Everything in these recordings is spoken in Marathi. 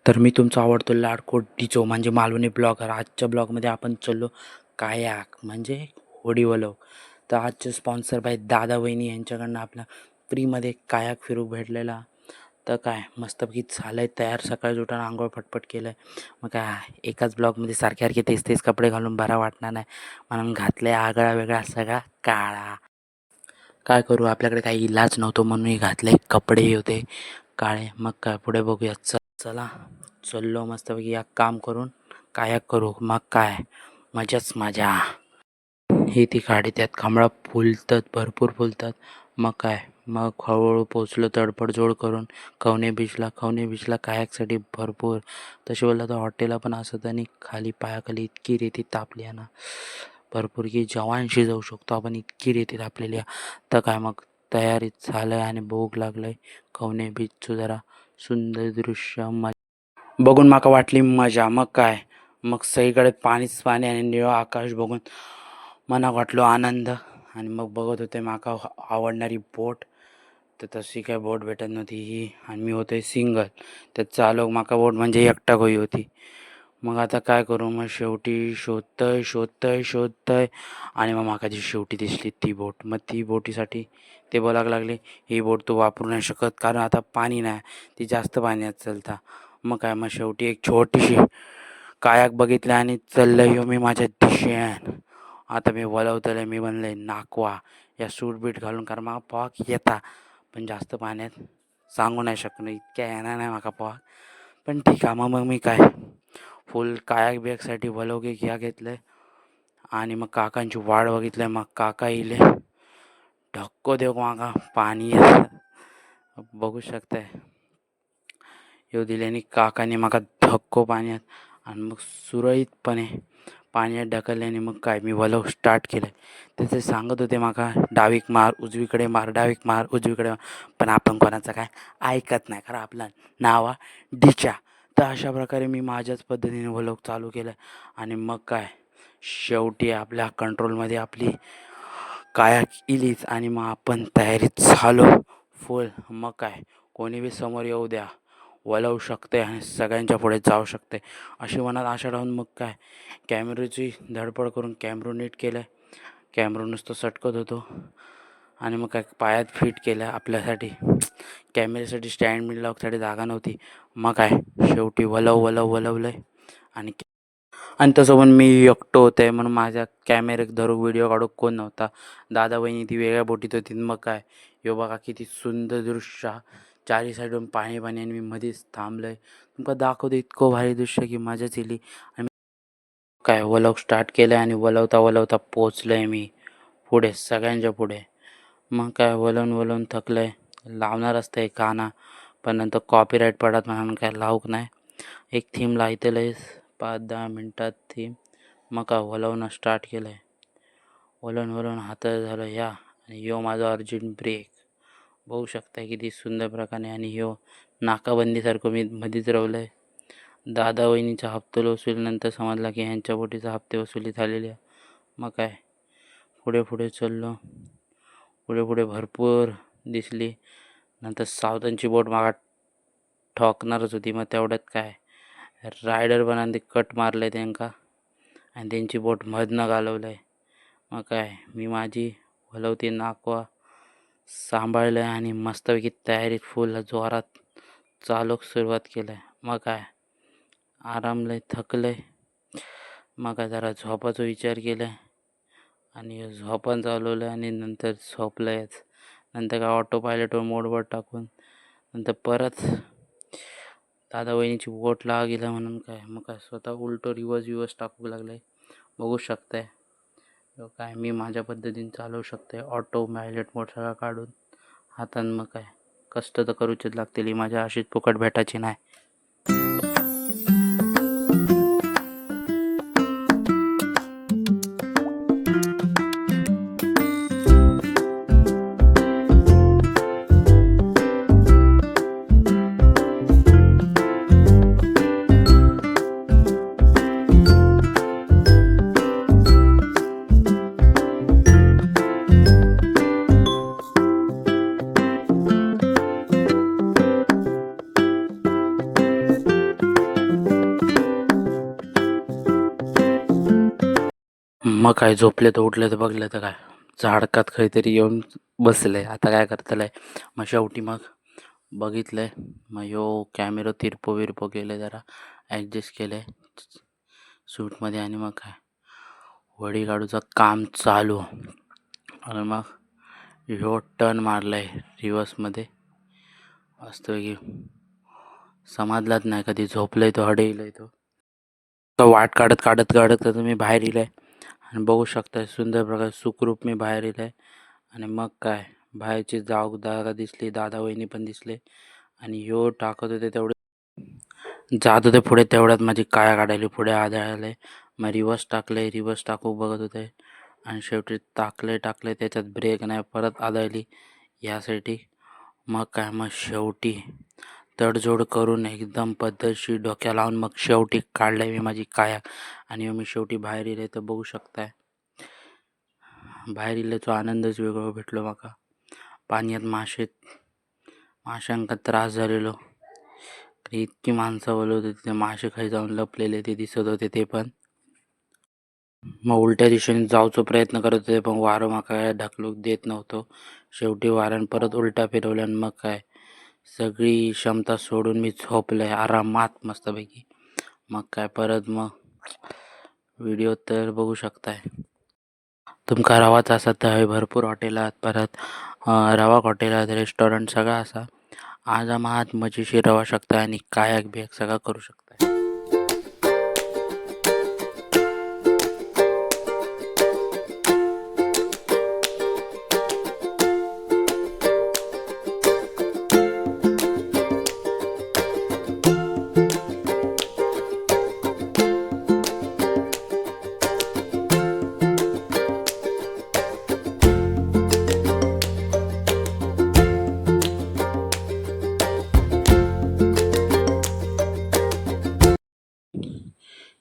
तर मी तुमचा आवडतो लाडको डिचो म्हणजे मालवणी ब्लॉगर. आजच्या ब्लॉगमध्ये आपण चाललो कायाक म्हणजे होडी वलव. तर आजचे स्पॉन्सर बाय दादा वहिनी यांच्याकडनं आपला फ्रीमध्ये कायाक फिरू भेटलेला. तर काय मस्तपैकी झालं आहे तयार. सकाळी उठून आंघोळ फटफट केलं आहे. मग काय एकाच ब्लॉगमध्ये सारखे तेच तेच कपडे घालून बरा वाटणार नाही म्हणून घातले आगळा वेगळा सगळा काळा. काय करू, आपल्याकडे काही इलाज नव्हतो म्हणून मी घातले कपडे होते काळे. मग काय पुढे बघूया. चला चाललो मस्तपैकी या काम करून कायाक करू. मग काय मजाच मजा. ही ती गाडी त्यात खांबळा फुलतात, भरपूर फुलतात. मग काय मग हळूहळू पोचलो तडफडजोड करून खवणे बीचला कायाकसाठी भरपूर. तसे बोललं तर हॉटेलला पण असत आणि खाली पायाखाली इतकी रेती तापली आहे ना भरपूर की जवानशी जाऊ शकतो आपण, इतकी रेती तापलेली आहे. तर काय मग तयारीत झालं आहे आणि भूक लागलं आहे. खवणे बीचचं जरा सुंदर दृश्य बघून माका वाटली मजा. मग काय मग सगळीकडे पाणीच पाणी आणि निळं आकाश बघून मनाक वाटलो आनंद. आणि मग बघत होते माका आवडणारी बोट. तर तशी काय बोट भेटत नव्हती ही, आणि मी होते सिंगल. तर चालक माका बोट म्हणजे एकटा होई होती. मग आता काय करू, मग शेवटी शोधतय आणि मग माका जी शेवटी दिसली ती बोट. मग ती बोटीसाठी ते बोलायला लागले ही बोट तू वापरू नाही शकत कारण आता पाणी नाही, ती जास्त पाण्यात चालता. मग काय मग शेवटी एक छोटीशी कायाक बघितलं आणि चाललं हो मी माझ्या दिशेन. आता मी वळवतले, मी बनले नाकवा या सूट बीट घालून कारण मला पोहाक येता पण जास्त पाण्यात सांगू नाही शकलो, इतक्या येणार नाही माका पोहाक. पण ठीक आहे. मग मी काय फुल कायाक बॅगसाठी वलवगे घ्या घेतलं आणि मग काकांची वाट बघितलं. मग काका येईल ढक्को देऊ माका पाणी बघू शकताय. येऊ दिल्याने काकाने माका धक्को पाण्यात आणि मग सुरळीतपणे पाण्यात ढकलल्याने मग काय मी वलव स्टार्ट केलं. त्याचे सांगत होते माका डावीक मार उजवीकडे मार, डावीक मार उजवीकडे मार. पण आपण कोणाचं काय ऐकत नाही कारण आपलं नाव डिचा. तर अशा प्रकारे मी माझ्याच पद्धतीने वलव चालू केलं. आणि मग काय शेवटी आपल्या कंट्रोलमध्ये आपली कायाक इलीच आणि मग आपण तयारीत झालो फुल. मग काय कोणी बी समोर येऊ द्या, वळवू शकते आणि सगळ्यांच्या पुढे जाऊ शकते अशी मनात आशा ठेवून मग काय कॅमेऱ्याची धडपड करून कॅमेरा नीट केलं. कॅमेरा नुसतं सटकत होतो आणि मग काय पायात फिट केलं आपल्यासाठी. कॅमेऱ्यासाठी स्टँड मिळण्यासाठी जागा नव्हती. मग काय शेवटी वलवलं आणि तसं पण मी एकटो होते म्हणून माझ्या कॅमेऱ्यात धरू व्हिडिओ काढू कोण नव्हता. दादा वहिनी ती वेगळ्या बोटीत होती. मग काय यो बघा किती सुंदर दृश्य, चारी साईडून पाणी आणि मी मध्येच थांबलोय. तुमका दाखवतो इतकं भारी दृश्य की मजाच येईल. आणि काय वलव स्टार्ट केलं आणि वलवता पोचलोय मी पुढे सगळ्यांच्या पुढे. मग काय वलवून थकलंय. लावणार असतं गाणं पण नंतर कॉपीराईट पडत म्हणून काय लावूक नाही. एक थीम लायतलंय 5-10 मिनटात थीम. मग काय वलवणं स्टार्ट केलं आहे. वलवून हातात झालं ह्या आणि ह्यो माझा अर्जंट ब्रेक बघू शकता किती सुंदर प्रकारे. आणि ह्यो नाकाबंदीसारखं मी मध्येच रवलं आहे. दादा वहिनीचा हप्ता वसुलीनंतर समजला की ह्यांच्या बोटीचा हप्ते वसुली झालेली आहे. मग काय पुढे चाललो. पुढे भरपूर दिसली. नंतर सावधानची बोट मागा ठोकणारच होती. मग तेवढ्यात काय रायडर बनांनी कट मारलं त्यांका आणि त्यांची बोट मधनं घालवलं आहे. मग काय मी माझी वलवती नाकवा सांभाळलं आहे आणि मस्तपैकी तयारीत फुल जोरात चालूक सुरुवात केलं आहे. मग काय आरामलंय, थकलंय. मग काय जरा झोपाचा विचार केला आहे आणि झोपण चालवलं आणि नंतर झोपलंयच. नंतर काय ऑटो पायलटवर मोडवर टाकून नंतर परत दादा वहिनीची बोट लावा गेला म्हणून काय मग काय स्वतः उलटं रिवर्स टाकू लागलं बघू शकताय. काय मी माझ्या पद्धतीने चालवू शकते ऑटो पायलट मोड सगळा काढून हातान. मग काय कष्ट तर करूचेच लागतील, माझ्या अशीच फुकट भेटायची नाही. मग काय झोपले तर उठले तर बघले तर काय झाडकात काहीतरी येऊन बसले. आता काय करतलंय. मग शेवटी मग बघितलंय. मग कॅमेरा तिरपो विरपो केले, जरा ॲडजस्ट केले सूटमध्ये. आणि मग काय वडी काढूचं काम चालू. आणि मग टर्न मारलाय रिवर्समध्ये मस्तपैकी. समाजलाच नाही कधी झोपलाय तो, हडेलय तो वाट काढत काढत काढत तुम्ही बाहेर येईल आणि बघू शकता सुंदर प्रकारे सुखरूप मी बाहेर येईल आहे. आणि मग काय बाहेरची जागा दिसली, दादा वहिनी पण दिसले. आणि टाकत होते तेवढे जात होते पुढे, तेवढ्यात माझी काया काढायली पुढे आढळले. मग रिवर्स टाकू बघत होते. आणि शेवटी टाकले त्याच्यात ब्रेक नाही, परत आदळली यासाठी. मग काय मग शेवटी तडजोड करून एकदम पद्धतशीर डोक्या लावून मग शेवटी काढलाय मी माझी काया. आणि मी शेवटी बाहेर येईल तर बघू शकताय. बाहेर येण्याचा आनंदच वेगळा भेटलो माका. पाण्यात माशांका त्रास झालेलो. इतकी माणसं बोलवत होती, ते मासे खाई जाऊन लपलेले ते दिसत होते ते पण. मग उलट्या दिशेने जाऊचा प्रयत्न करत होते, पण वारं माका ढकलू देत नव्हतं. शेवटी वाऱ्यानं परत उलटा फिरवल्या. आणि मग काय सगळी क्षमता सोडून मी झोपलोय आरामात मस्तपैकी. मग काय परत मग व्हिडिओ तर बघू शकताय. तुमका रवाच असा तर भरपूर हॉटेलात, परत रवा हॉटेलात, रेस्टॉरंट सगळं असा. आज आत मजेशीर रवा शकता आणि कायाक बियाक सगळं करू शकता.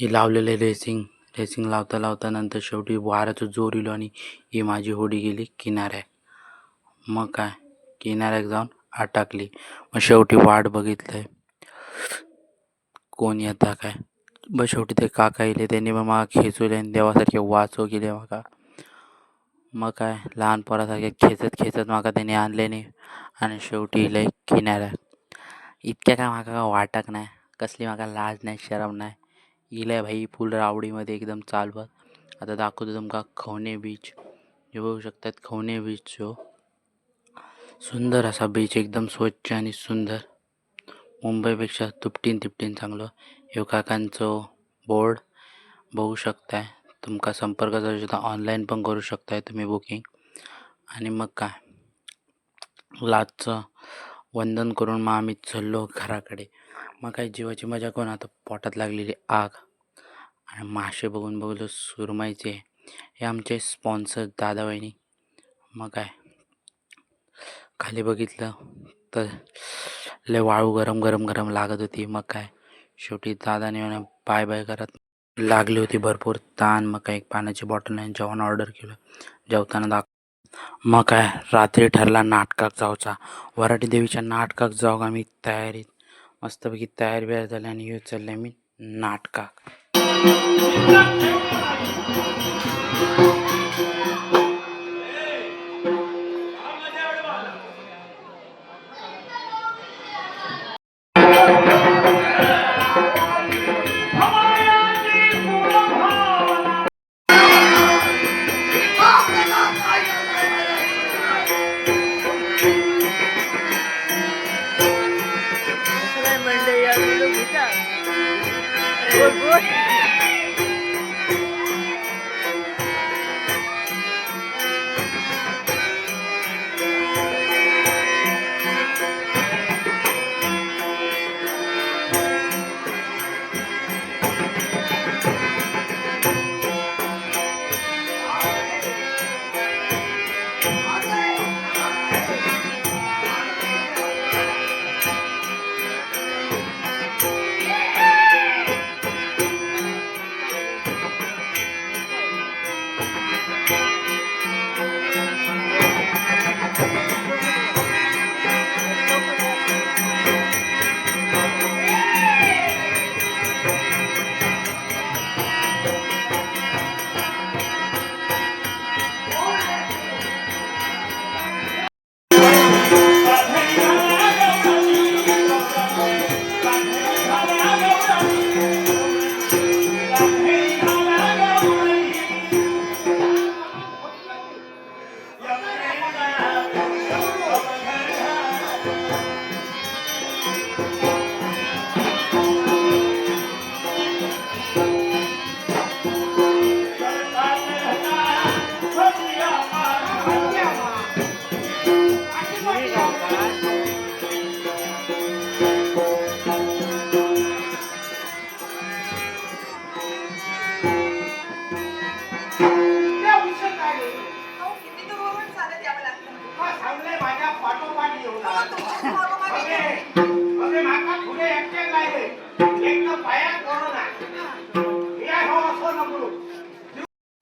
हे लावलेले रेसिंग लावता नंतर शेवटी वाऱ्याचा जोर इलो आणि ही माझी होडी गेली किनाऱ्यात. मग काय किनाऱ्यात जाऊन अटकली. मग शेवटी वाट बघितलंय कोण येता काय. मग शेवटी ते काका येले, त्यांनी मग मला खेचवले आणि देवासारखे वाचव गेले माका. मग काय लहान पोरासारखे खेचत माका त्यांनी आणले नाही. आणि शेवटी इले किनाऱ्यात. इतक्या काय माका वाटक नाही, कसली माका लाज नाही शरम नाही. इलाय भाई फुल रावडीमध्ये एकदम चालवत. आता दाखवतो तुमका खवणे बीच. हे बघू शकतात खवणे बीच. सुंदर असा बीच, एकदम स्वच्छ आणि सुंदर. मुंबईपेक्षा तिपटीन चांगलं. हे काकांचं बोर्ड बघू शकताय. तुमका संपर्क करू शकता, ऑनलाईन पण करू शकताय तुम्ही बुकिंग. आणि मग काय लाजचं वंदन करून मग आम्ही चाललो घराकडे. मग काय जीवाची मजा करून आता पोटात लागलेली आग आणि मासे बघून सुरमायचे. हे आमचे स्पॉन्सर दादा वहिनी. मग काय खाली बघितलं तर लय वाळू गरम लागत होती. मग काय शेवटी दादाने म्हणा बाय करत लागली होती भरपूर ताण. मग काय एक पाण्याची बॉटल आणि जेवण ऑर्डर केलं. जेवताना मग काय रात्री ठरला नाटकात जाऊचा. वराटी देवीच्या नाटकात जाऊ आम्ही तयारीत मस्तपैकी तयार बियार झाले. आणि येऊ चालले मी नाटकात.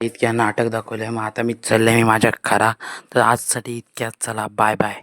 इतक्या नाटक दाखवलंय, मग आता मी चाललंय मी माझ्या खरा. तर आजसाठी इतक्यात, चला बाय बाय.